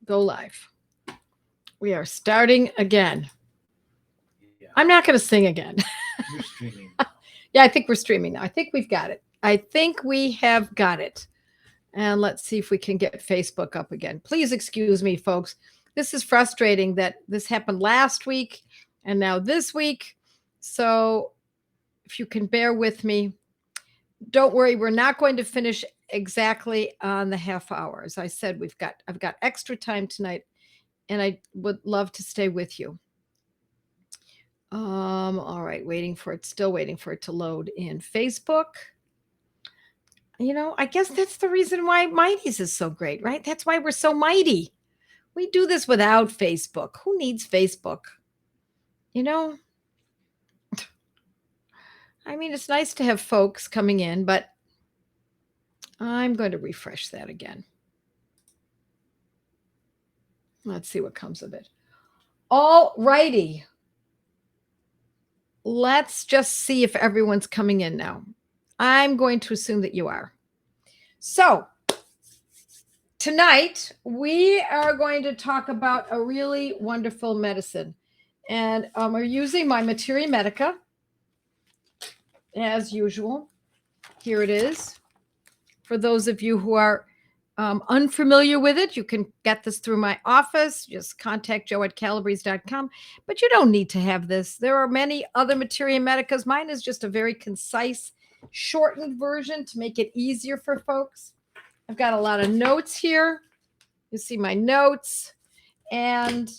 Go live. We are starting again. Yeah, I'm not going to sing again. you're streaming. Yeah, I think we're streaming now. I think we've got it. I think we have got it. And let's see if we can get Facebook up again. Please excuse me, folks. This is frustrating that this happened last week and now this week. So if you can bear with me, don't worry, we're not going to finish exactly on the half hour. As I said, I've got extra time tonight and I would love to stay with you. All right, still waiting for it to load in Facebook. I guess that's the reason why Mighty's is so great, right? That's why we're so mighty. We do this without Facebook. Who needs Facebook? You know, I mean, it's nice to have folks coming in, but I'm going to refresh that again. Let's see what comes of it. All righty. Let's just see if everyone's coming in now. I'm going to assume that you are. So, tonight we are going to talk about a really wonderful medicine. And we're using my Materia Medica, as usual. Here it is. For those of you who are unfamiliar with it, you can get this through my office. Just contact joettecalabrese.com. But you don't need to have this. There are many other Materia Medicas. Mine is just a very concise, shortened version to make it easier for folks. I've got a lot of notes here. You see my notes. And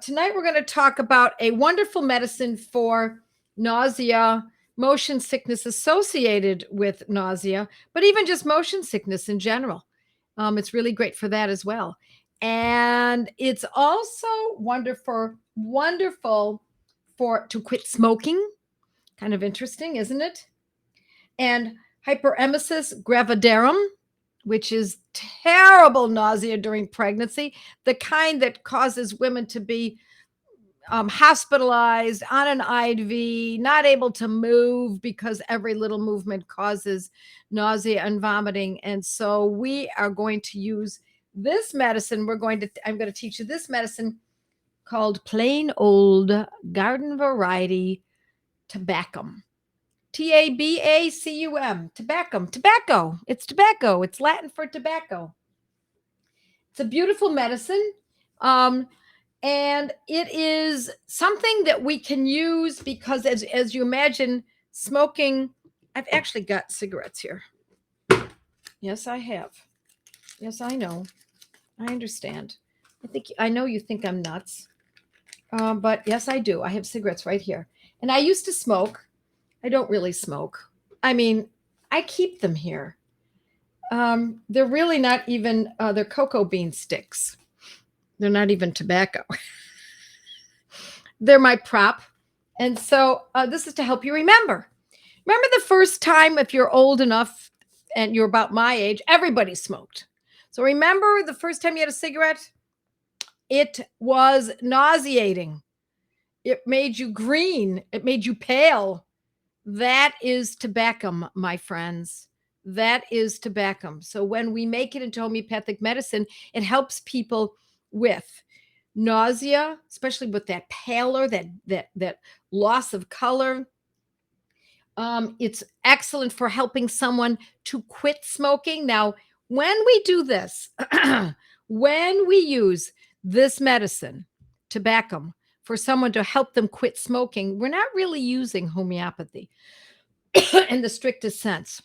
tonight we're going to talk about a wonderful medicine for nausea, motion sickness associated with nausea, but even just motion sickness in general. It's really great for that as well. And it's also wonderful to quit smoking. Kind of interesting, isn't it? And hyperemesis gravidarum, which is terrible nausea during pregnancy, the kind that causes women to be hospitalized on an IV, not able to move because every little movement causes nausea and vomiting. And so we are going to use this medicine. I'm going to teach you this medicine called plain old garden variety tabacum. Tabacum. Tobacco. It's tobacco. It's Latin for tobacco. It's a beautiful medicine. And it is something that we can use because as you imagine, smoking, I've actually got cigarettes here. Yes, I have. Yes, I know. I understand. I know you think I'm nuts. But yes, I do. I have cigarettes right here. And I used to smoke. I don't really smoke. I mean, I keep them here. They're really not even, they're cocoa bean sticks. They're not even tobacco. They're my prop. And so this is to help you remember. Remember the first time, if you're old enough and you're about my age, everybody smoked. So remember the first time you had a cigarette? It was nauseating. It made you green. It made you pale. That is tobacco, my friends. That is tobacco. So when we make it into homeopathic medicine, it helps people with nausea, especially with that pallor, that loss of color. It's excellent for helping someone to quit smoking. Now, when we do this, when we use this medicine, tobacco, for someone to help them quit smoking, we're not really using homeopathy in the strictest sense.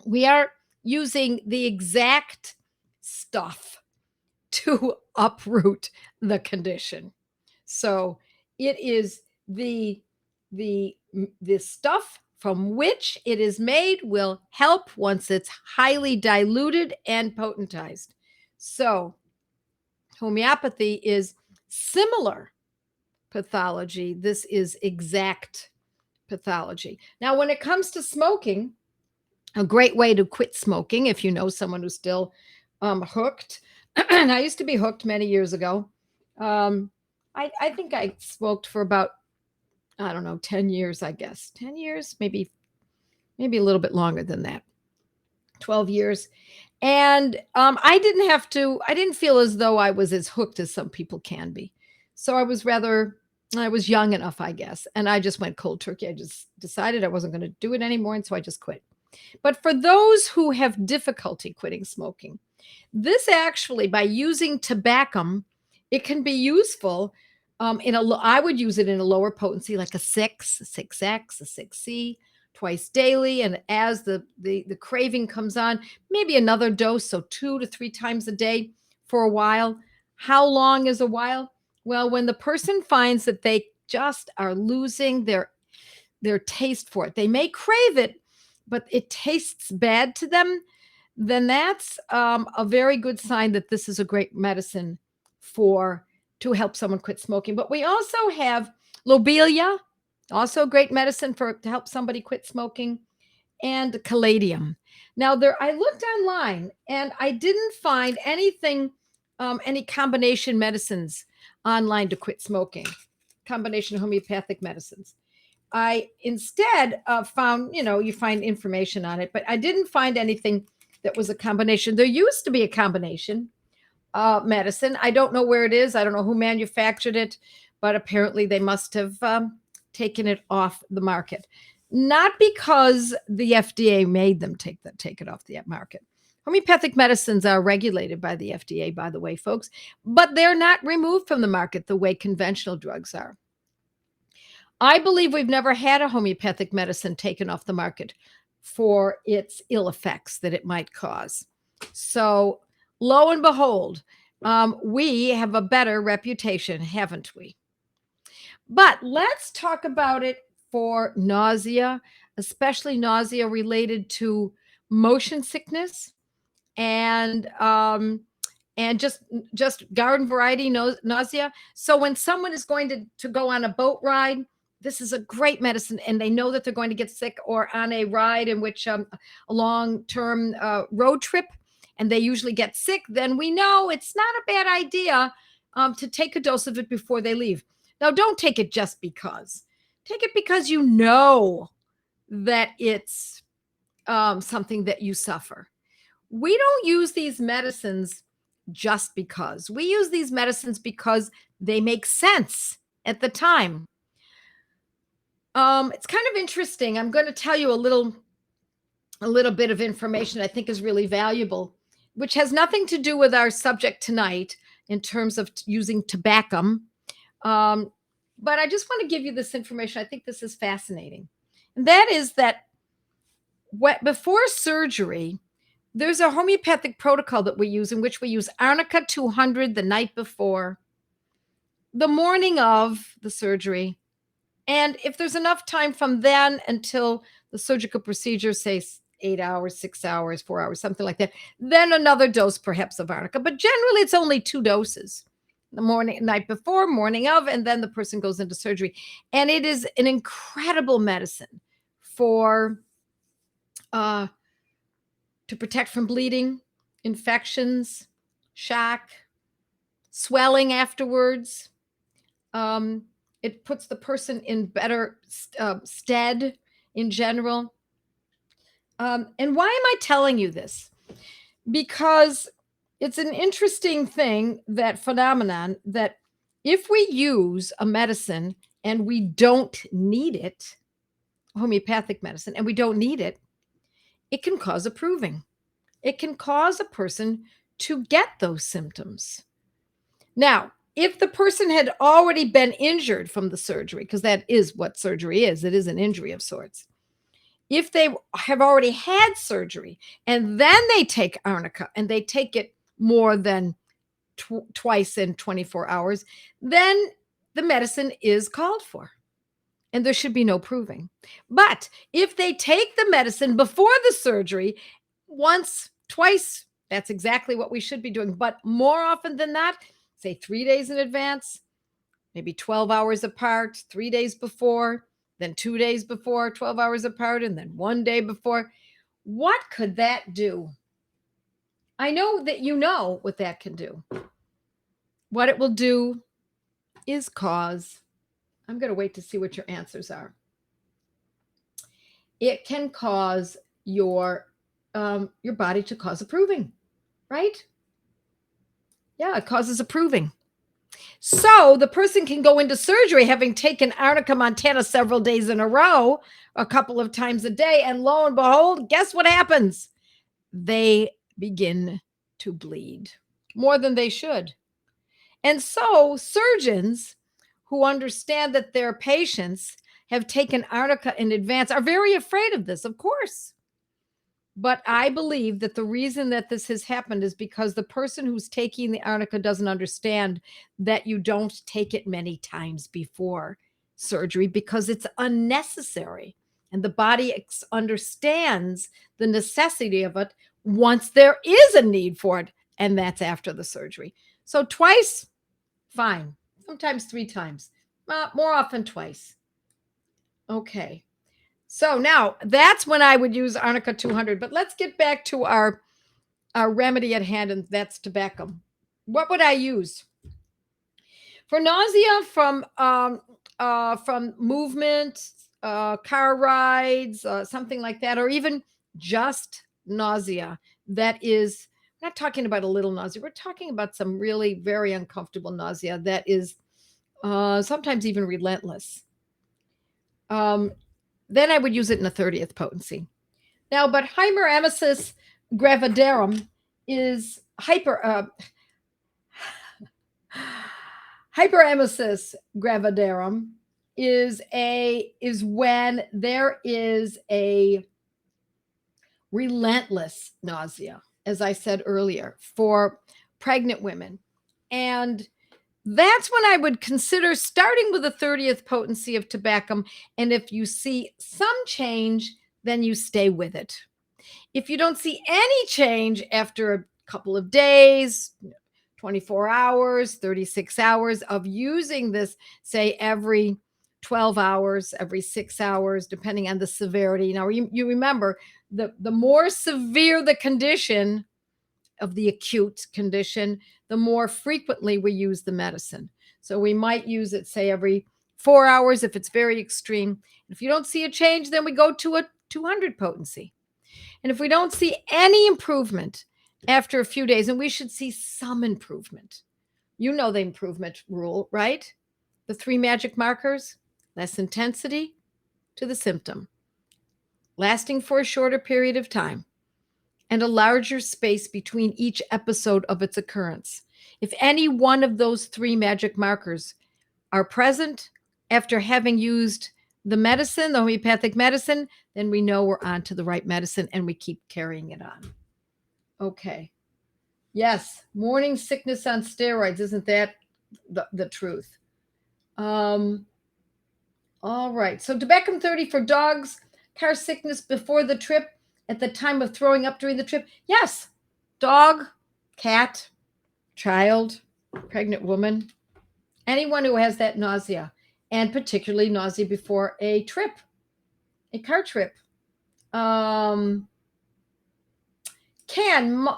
We are using the exact stuff to uproot the condition. So it is the stuff from which it is made will help once it's highly diluted and potentized. So homeopathy is similar pathology. This is exact pathology. Now, when it comes to smoking, a great way to quit smoking, if you know someone who's still hooked, and I used to be hooked many years ago. I think I smoked for about, I don't know, 10 years, I guess. 10 years, maybe a little bit longer than that. 12 years. And I didn't feel as though I was as hooked as some people can be. So I was young enough, I guess. And I just went cold turkey. I just decided I wasn't going to do it anymore. And so I just quit. But for those who have difficulty quitting smoking, this actually, by using tobacco, it can be useful. I would use it in a lower potency, like a 6X, a 6C, twice daily. And as the craving comes on, maybe another dose, so 2 to 3 times a day for a while. How long is a while? Well, when the person finds that they just are losing their taste for it, they may crave it, but it tastes bad to them, then that's a very good sign that this is a great medicine for to help someone quit smoking. But we also have lobelia, also great medicine for to help somebody quit smoking, and caladium. Now there, I looked online and I didn't find anything, any combination medicines online to quit smoking, combination homeopathic medicines. I instead found, you find information on it, but I didn't find anything that was a combination. There used to be a combination medicine. I don't know where it is. I don't know who manufactured it, but apparently they must have taken it off the market. Not because the FDA made them take it off the market. Homeopathic medicines are regulated by the FDA, by the way, folks, but they're not removed from the market the way conventional drugs are. I believe we've never had a homeopathic medicine taken off the market for its ill effects that it might cause. So, lo and behold, we have a better reputation, haven't we? But let's talk about it for nausea, especially nausea related to motion sickness and just garden variety nausea. So when someone is going to go on a boat ride, this is a great medicine, and they know that they're going to get sick, or on a ride in which a long-term road trip, and they usually get sick, then we know it's not a bad idea to take a dose of it before they leave. Now, don't take it just because. Take it because you know that it's something that you suffer. We don't use these medicines just because. We use these medicines because they make sense at the time. It's kind of interesting. I'm going to tell you a little bit of information I think is really valuable, which has nothing to do with our subject tonight in terms of using tobacco. But I just want to give you this information. I think this is fascinating. And that is that before surgery, there's a homeopathic protocol that we use in which we use Arnica 200 the night before, the morning of the surgery. And if there's enough time from then until the surgical procedure, say 8 hours, 6 hours, 4 hours, something like that, then another dose perhaps of Arnica. But generally, it's only 2 doses. The night before, morning of, and then the person goes into surgery. And it is an incredible medicine for to protect from bleeding, infections, shock, swelling afterwards. It puts the person in better stead in general. And why am I telling you this? Because it's an interesting thing, that phenomenon, that if we use a medicine and we don't need it, homeopathic medicine, and we don't need it, it can cause a proving. It can cause a person to get those symptoms. Now, if the person had already been injured from the surgery, because that is what surgery is, it is an injury of sorts. If they have already had surgery and then they take Arnica and they take it more than twice in 24 hours, then the medicine is called for and there should be no proving. But if they take the medicine before the surgery, once, twice, that's exactly what we should be doing. But more often than not, say 3 days in advance, maybe 12 hours apart, 3 days before, then 2 days before, 12 hours apart, and then 1 day before. What could that do? I know that you know what that can do. What it will do is cause, I'm going to wait to see what your answers are. It can cause your your body to cause approving, right? Yeah, it causes approving. So the person can go into surgery having taken Arnica montana several days in a row, a couple of times a day, and lo and behold, guess what happens? They begin to bleed more than they should. And so surgeons who understand that their patients have taken Arnica in advance are very afraid of this, of course. But I believe that the reason that this has happened is because the person who's taking the Arnica doesn't understand that you don't take it many times before surgery because it's unnecessary. And the body understands the necessity of it once there is a need for it, and that's after the surgery. So twice, fine. Sometimes 3 times. More often twice. Okay. So now that's when I would use Arnica 200. But let's get back to our remedy at hand, and that's tobacco. What would I use? For nausea from movement, car rides, something like that, or even just nausea that is, we're not talking about a little nausea. We're talking about some really very uncomfortable nausea that is sometimes even relentless. Then I would use it in a 30th potency. Now, but Hyperemesis gravidarum is hyperemesis gravidarum is when there is a relentless nausea, as I said earlier, for pregnant women. And that's when I would consider starting with a 30th potency of tobacco. And if you see some change, then you stay with it. If you don't see any change after a couple of days, 24 hours, 36 hours of using this, say every 12 hours, every 6 hours, depending on the severity. Now, you remember, the more severe the condition of the acute condition, the more frequently we use the medicine. So we might use it, say, every 4 hours if it's very extreme. If you don't see a change, then we go to a 200 potency. And if we don't see any improvement after a few days, and we should see some improvement, you know the improvement rule, right? The 3 magic markers: less intensity to the symptom, lasting for a shorter period of time, and a larger space between each episode of its occurrence. If any one of those 3 magic markers are present after having used the medicine, the homeopathic medicine, then we know we're on to the right medicine and we keep carrying it on. Okay. Yes, morning sickness on steroids. Isn't that the truth? All right. So Tobacum 30 for dogs, car sickness before the trip, at the time of throwing up during the trip. Yes. Dog, cat, child, pregnant woman, anyone who has that nausea, and particularly nausea before a trip, a car trip. Can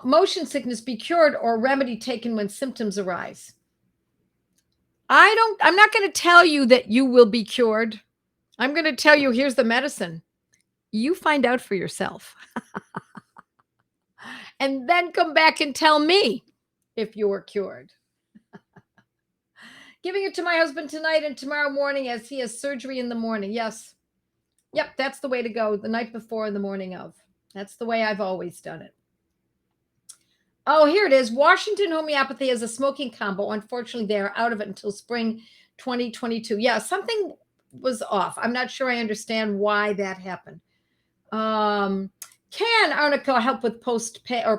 motion sickness be cured or remedy taken when symptoms arise? I'm not going to tell you that you will be cured. I'm going to tell you, here's the medicine. You find out for yourself. And then come back and tell me if you were cured. Giving it to my husband tonight and tomorrow morning as he has surgery in the morning. Yes. Yep, that's the way to go. The night before and the morning of. That's the way I've always done it. Oh, here it is. Washington Homeopathy is a smoking combo. Unfortunately, they are out of it until spring 2022. Yeah, something was off. I'm not sure I understand why that happened. Can arnica help with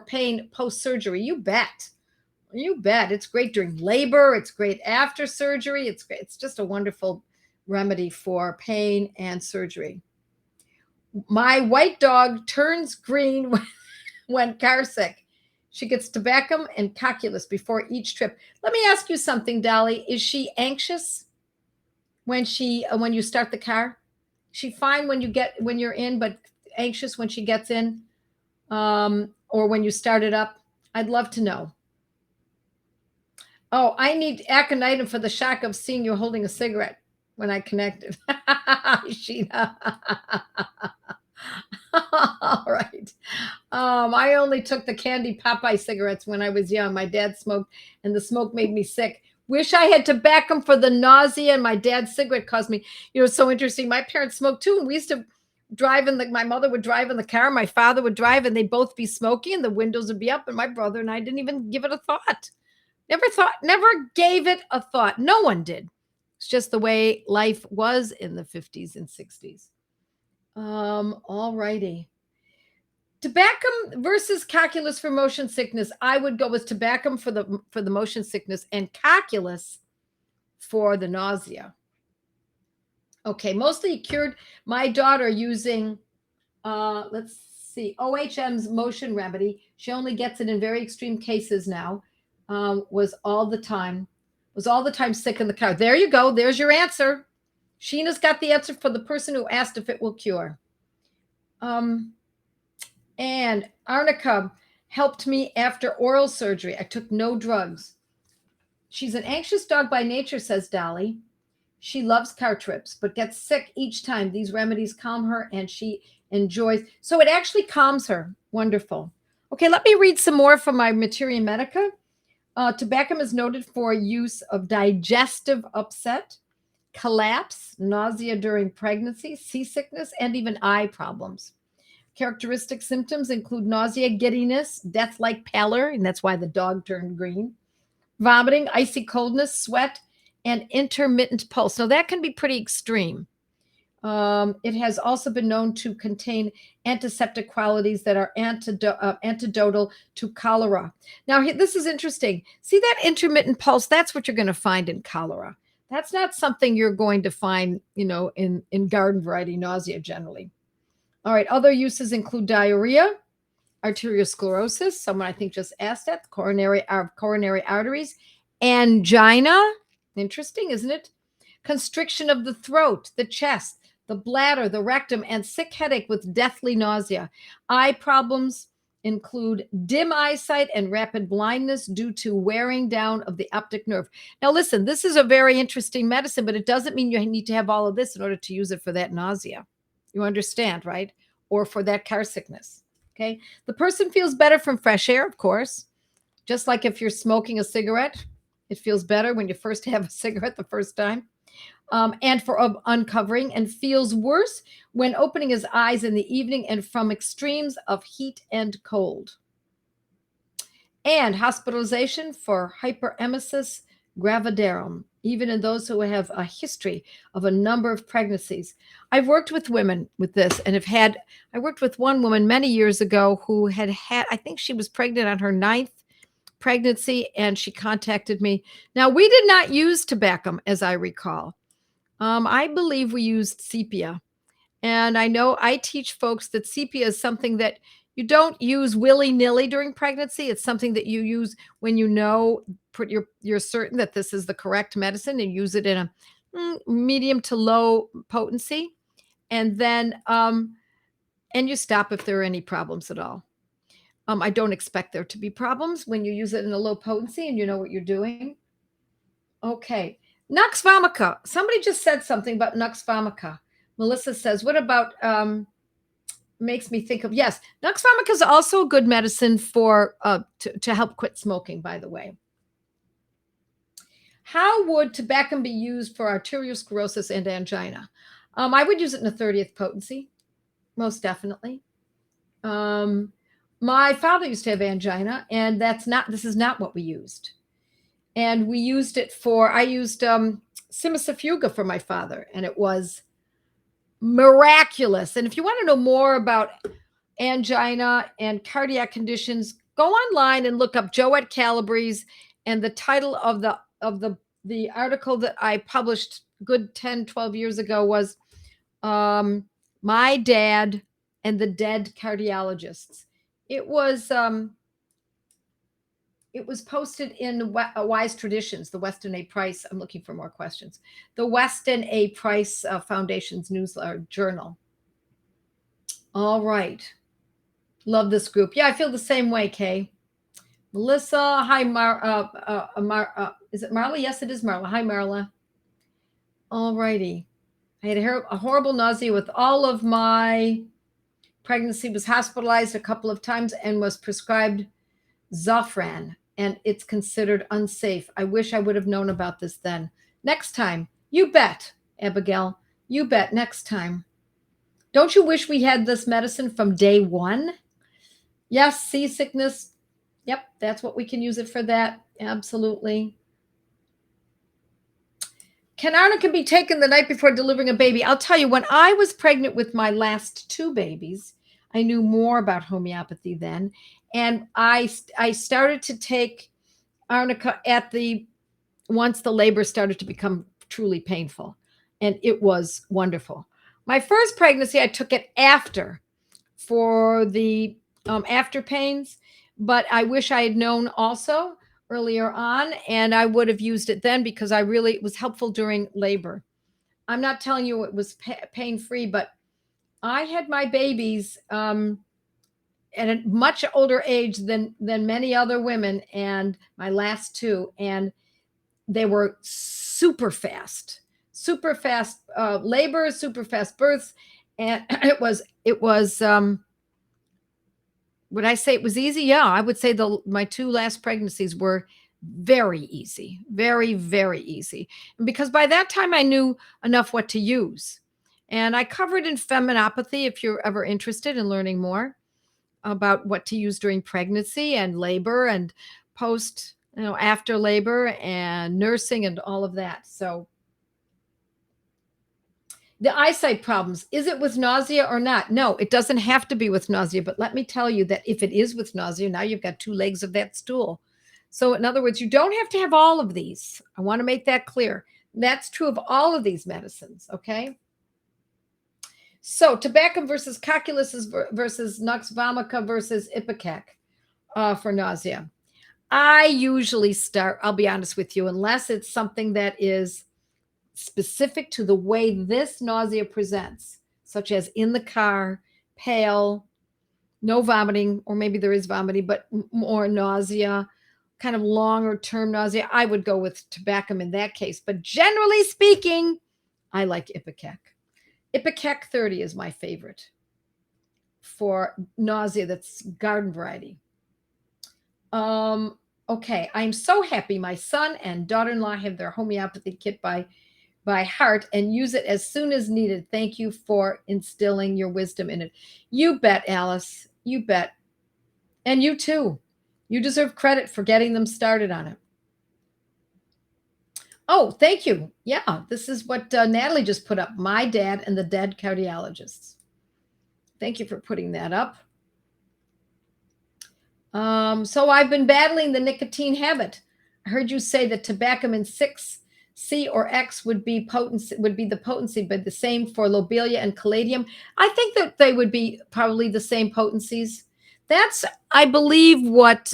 pain post-surgery? You bet. You bet. It's great during labor. It's great after surgery. It's great. It's just a wonderful remedy for pain and surgery. My white dog turns green when car sick. She gets tobacco and calculus before each trip. Let me ask you something, Dolly. Is she anxious when you start the car? Is she fine when you're in, but anxious when she gets in, or when you start it up? I'd love to know. Oh, I need aconitum for the shock of seeing you holding a cigarette when I connected. Sheena. All right. I only took the candy Popeye cigarettes when I was young. My dad smoked, and the smoke made me sick. Wish I had tobacco for the nausea, and my dad's cigarette caused me. It's so interesting. My parents smoked too, and we used to drive in the. My mother would drive in the car, my father would drive, and they'd both be smoking, and the windows would be up. And my brother and I didn't even give it a thought. Never gave it a thought. No one did. It's just the way life was in the 50s and 60s. All righty. Tobacco versus calculus for motion sickness. I would go with tobacco for the motion sickness and calculus for the nausea. Okay, mostly cured my daughter using let's see, OHM's motion remedy. She only gets it in very extreme cases now. Was all the time sick in the car. There you go. There's your answer. Sheena's got the answer for the person who asked if it will cure. And Arnica helped me after oral surgery. I took no drugs. She's an anxious dog by nature, says Dolly. She loves car trips, but gets sick each time. These remedies calm her, and she enjoys. So it actually calms her. Wonderful. Okay, let me read some more from my Materia Medica. Tobacco is noted for use of digestive upset, collapse, nausea during pregnancy, seasickness, and even eye problems. Characteristic symptoms include nausea, giddiness, death-like pallor, and that's why the dog turned green, vomiting, icy coldness, sweat, and intermittent pulse. Now, that can be pretty extreme. It has also been known to contain antiseptic qualities that are antidotal to cholera. Now, this is interesting. See that intermittent pulse? That's what you're going to find in cholera. That's not something you're going to find, in garden variety nausea generally. All right, other uses include diarrhea, arteriosclerosis, someone I think just asked that, coronary arteries, angina, interesting, isn't it? Constriction of the throat, the chest, the bladder, the rectum, and sick headache with deathly nausea. Eye problems include dim eyesight and rapid blindness due to wearing down of the optic nerve. Now, listen, this is a very interesting medicine, but it doesn't mean you need to have all of this in order to use it for that nausea. You understand, right? Or for that car sickness. Okay. The person feels better from fresh air, of course. Just like if you're smoking a cigarette, it feels better when you first have a cigarette the first time. And for uncovering, and feels worse when opening his eyes in the evening and from extremes of heat and cold. And hospitalization for hyperemesis gravidarum, even in those who have a history of a number of pregnancies. I've worked with women with this and I worked with one woman many years ago who had, I think she was pregnant on her 9th pregnancy, and she contacted me. Now, we did not use tobacco, as I recall. I believe we used sepia. And I know I teach folks that sepia is something that you don't use willy-nilly during pregnancy. It's something that you use when you're certain that this is the correct medicine, and use it in a medium to low potency. And then and you stop if there are any problems at all. I don't expect there to be problems when you use it in a low potency and you know what you're doing. Okay. Nux vomica. Somebody just said something about nux vomica. Melissa says, what about, makes me think of, yes, nux vomica is also a good medicine for, to help quit smoking, by the way. How would tobacco be used for arteriosclerosis and angina? I would use it in a 30th potency, most definitely. My father used to have angina, and this is not what we used. And we used it I used Simisafuga for my father, and it was miraculous. And if you want to know more about angina and cardiac conditions, go online and look up Joette Calabrese, and the title of the article that I published good 10, 12 years ago was My Dad and the Dead Cardiologists. It was posted in Wise Traditions, the Weston A. Price. I'm looking for more questions. The Weston A. Price Foundation's newsletter journal. All right. Love this group. Yeah, I feel the same way, Kay. Melissa, hi, is it Marla? Yes, it is Marla. Hi, Marla. All righty. I had a horrible nausea with all of my pregnancy, was hospitalized a couple of times, and was prescribed Zofran, and it's considered unsafe. I wish I would have known about this then. Next time. You bet, Abigail. You bet next time. Don't you wish we had this medicine from day one? Yes, seasickness. Yep, that's what we can use it for that. Absolutely. Can arnica be taken the night before delivering a baby? I'll tell you, when I was pregnant with my last two babies, I knew more about homeopathy then. And I started to take arnica once the labor started to become truly painful. And it was wonderful. My first pregnancy, I took it after for the after pains, but I wish I had known also earlier on, and I would have used it then because it was helpful during labor. I'm not telling you it was pain free, but I had my babies at a much older age than many other women, and my last two, and they were super fast labor, super fast births, and it was would I say it was easy? Yeah, I would say my two last pregnancies were very easy, very, very easy. And because by that time I knew enough what to use. And I covered in feminopathy if you're ever interested in learning more about what to use during pregnancy and labor and post, after labor and nursing and all of that. So the eyesight problems, is it with nausea or not? No, it doesn't have to be with nausea, but let me tell you that if it is with nausea, now you've got two legs of that stool. So in other words, you don't have to have all of these. I want to make that clear. That's true of all of these medicines, okay? So tobacco versus cocculus versus nux vomica versus ipecac for nausea. I usually start, I'll be honest with you, unless it's something that is specific to the way this nausea presents, such as in the car, pale, no vomiting, or maybe there is vomiting, but more nausea, kind of longer term nausea, I would go with tobacco in that case. But generally speaking, I like Ipecac. Ipecac 30 is my favorite for nausea that's garden variety. Okay, I'm so happy my son and daughter-in-law have their homeopathy kit by heart and use it as soon as needed. Thank you for instilling your wisdom in it. You bet, Alice. You bet. And you too. You deserve credit for getting them started on it. Oh, thank you. Yeah, this is what Natalie just put up. My dad and the dead cardiologists. Thank you for putting that up. So I've been battling the nicotine habit. I heard you say that tobacamin 6C or X would be the potency, but the same for lobelia and caladium. I think that they would be probably the same potencies. That's, I believe, what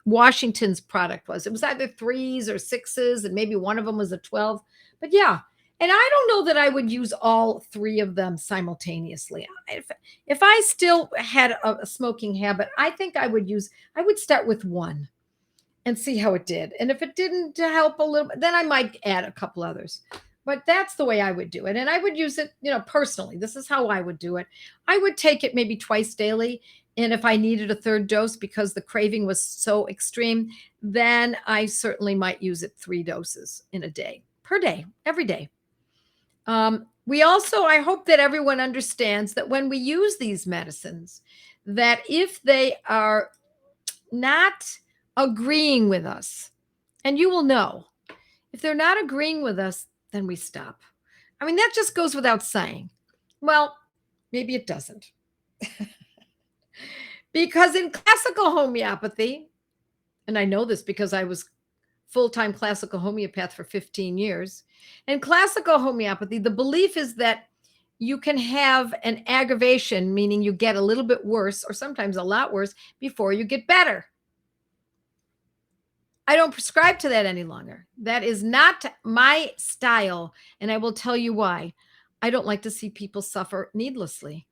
Washington's product was. It was either 3s or 6s, and maybe one of them was a 12. But yeah, and I don't know that I would use all 3 of them simultaneously. If I still had a smoking habit, I think I would start with 1 and see how it did. And if it didn't help a little, then I might add a couple others. But that's the way I would do it. And I would use it, personally. This is how I would do it. I would take it maybe twice daily. And if I needed a 3rd dose because the craving was so extreme, then I certainly might use it 3 doses in a day, per day, every day. We also, I hope that everyone understands that when we use these medicines, that if they are not agreeing with us, and you will know, if they're not agreeing with us, then we stop. I mean, that just goes without saying. Well, maybe it doesn't. Because in classical homeopathy, and I know this because I was full-time classical homeopath for 15 years. In classical homeopathy, the belief is that you can have an aggravation, meaning you get a little bit worse or sometimes a lot worse before you get better. I don't prescribe to that any longer. That is not my style, and I will tell you why. I don't like to see people suffer needlessly.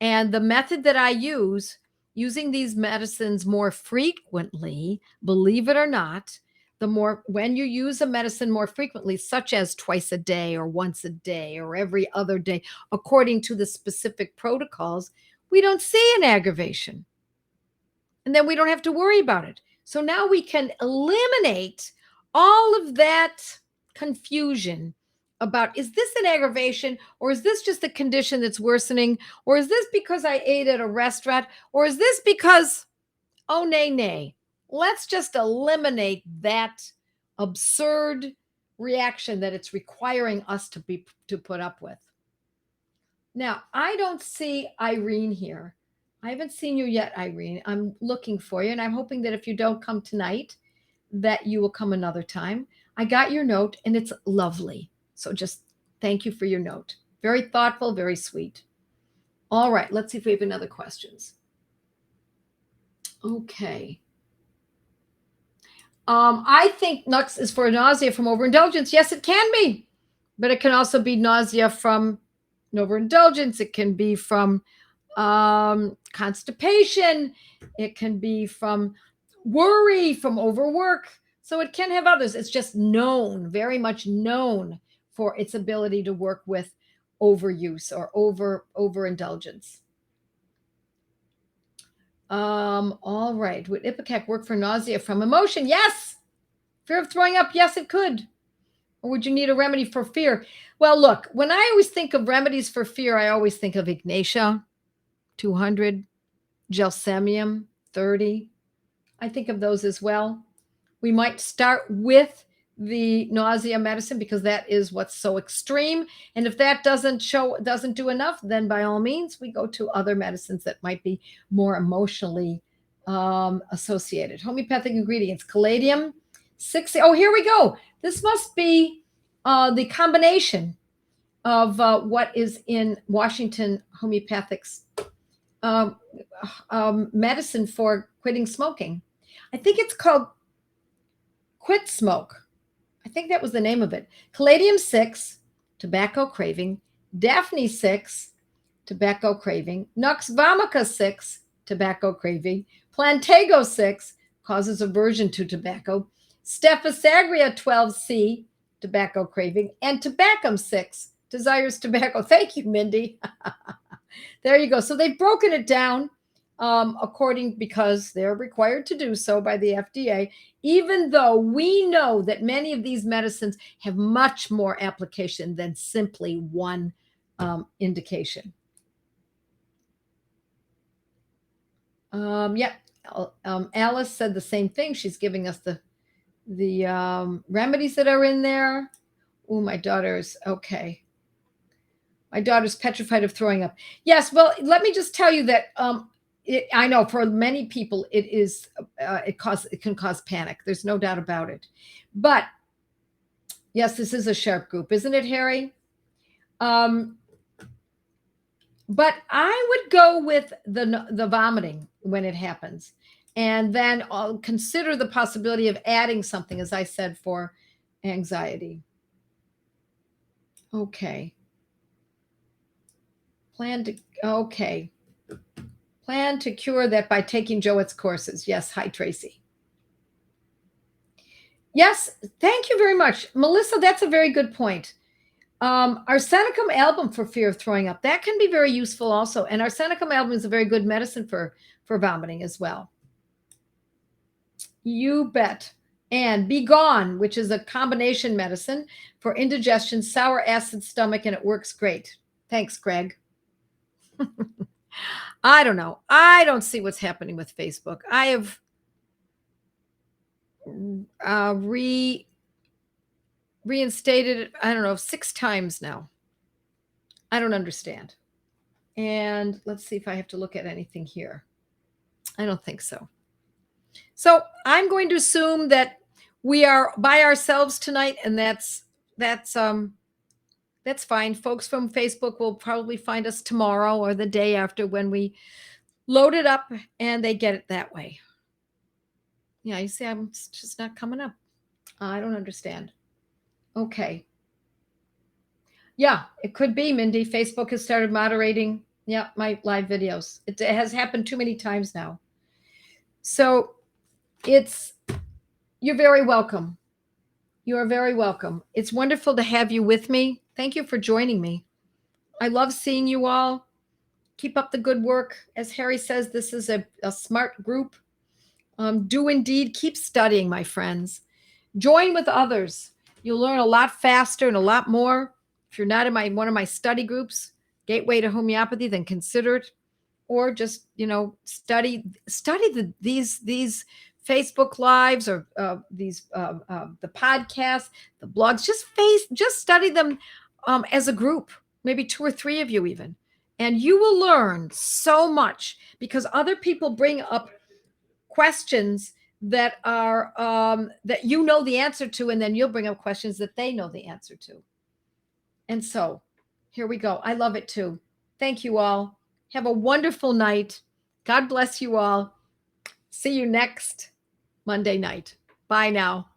And the method that I use, using these medicines more frequently, believe it or not, when you use a medicine more frequently, such as twice a day or once a day or every other day, according to the specific protocols, we don't see an aggravation. And then we don't have to worry about it. So now we can eliminate all of that confusion about, is this an aggravation, or is this just a condition that's worsening, or is this because I ate at a restaurant, or is this because, oh, nay. Let's just eliminate that absurd reaction that it's requiring us to put up with. Now, I don't see Irene here. I haven't seen you yet, Irene. I'm looking for you, and I'm hoping that if you don't come tonight, that you will come another time. I got your note, and it's lovely. So just thank you for your note. Very thoughtful, very sweet. All right, let's see if we have another questions. Okay. I think NUX is for nausea from overindulgence. Yes, it can be, but it can also be nausea from overindulgence. It can be from constipation. It can be from worry, from overwork. So it can have others. It's just known, very much known for its ability to work with overuse or overindulgence. All right. Would Ipecac work for nausea from emotion? Yes. Fear of throwing up? Yes, it could. Or would you need a remedy for fear? Well, look, when I always think of remedies for fear, I always think of Ignatia, 200, Gelsemium, 30. I think of those as well. We might start with the nausea medicine because that is what's so extreme. And if that doesn't do enough, then by all means, we go to other medicines that might be more emotionally associated. Homeopathic ingredients, caladium, 60. Oh, here we go. This must be the combination of what is in Washington Homeopathics medicine for quitting smoking. I think it's called Quit Smoke. I think that was the name of it. Caladium 6, tobacco craving. Daphne 6, tobacco craving. Nux vomica 6, tobacco craving. Plantago 6, causes aversion to tobacco. Stephysagria 12C, tobacco craving. And Tobacum 6, desires tobacco. Thank you, Mindy. There you go. So they've broken it down because they're required to do so by the FDA, even though we know that many of these medicines have much more application than simply one indication. Alice said the same thing. She's giving us the remedies that are in there. Oh, my daughter's okay. My daughter's petrified of throwing up. Yes, well, let me just tell you that I know for many people it can cause panic. There's no doubt about it. But yes, this is a sharp group, isn't it, Harry? But I would go with the vomiting when it happens, and then I'll consider the possibility of adding something, as I said, for anxiety. Okay. Plan to cure that by taking Joette's courses. Yes. Hi, Tracy. Yes. Thank you very much. Melissa, that's a very good point. Arsenicum album for fear of throwing up. That can be very useful also. And arsenicum album is a very good medicine for vomiting as well. You bet. And Be Gone, which is a combination medicine for indigestion, sour acid stomach, and it works great. Thanks, Greg. I don't know. I don't see what's happening with Facebook. I have reinstated it, I don't know, 6 times now. I don't understand. And let's see if I have to look at anything here. I don't think so. So I'm going to assume that we are by ourselves tonight, and that's fine. Folks from Facebook will probably find us tomorrow or the day after when we load it up, and they get it that way. Yeah, you see, I'm just not coming up. I don't understand. Okay. Yeah, it could be, Mindy. Facebook has started moderating, my live videos. It has happened too many times now. So you're very welcome. You are very welcome. It's wonderful to have you with me. Thank you for joining me. I love seeing you all. Keep up the good work. As Harry says, this is a smart group. Do indeed keep studying, my friends. Join with others. You'll learn a lot faster and a lot more. If you're not in one of my study groups, Gateway to Homeopathy, then consider it. Or just, study these Facebook lives or the podcasts, the blogs. Just study them as a group, maybe 2 or 3 of you even. And you will learn so much because other people bring up questions that are that you know the answer to, and then you'll bring up questions that they know the answer to. And so here we go. I love it too. Thank you all. Have a wonderful night. God bless you all. See you next Monday night. Bye now.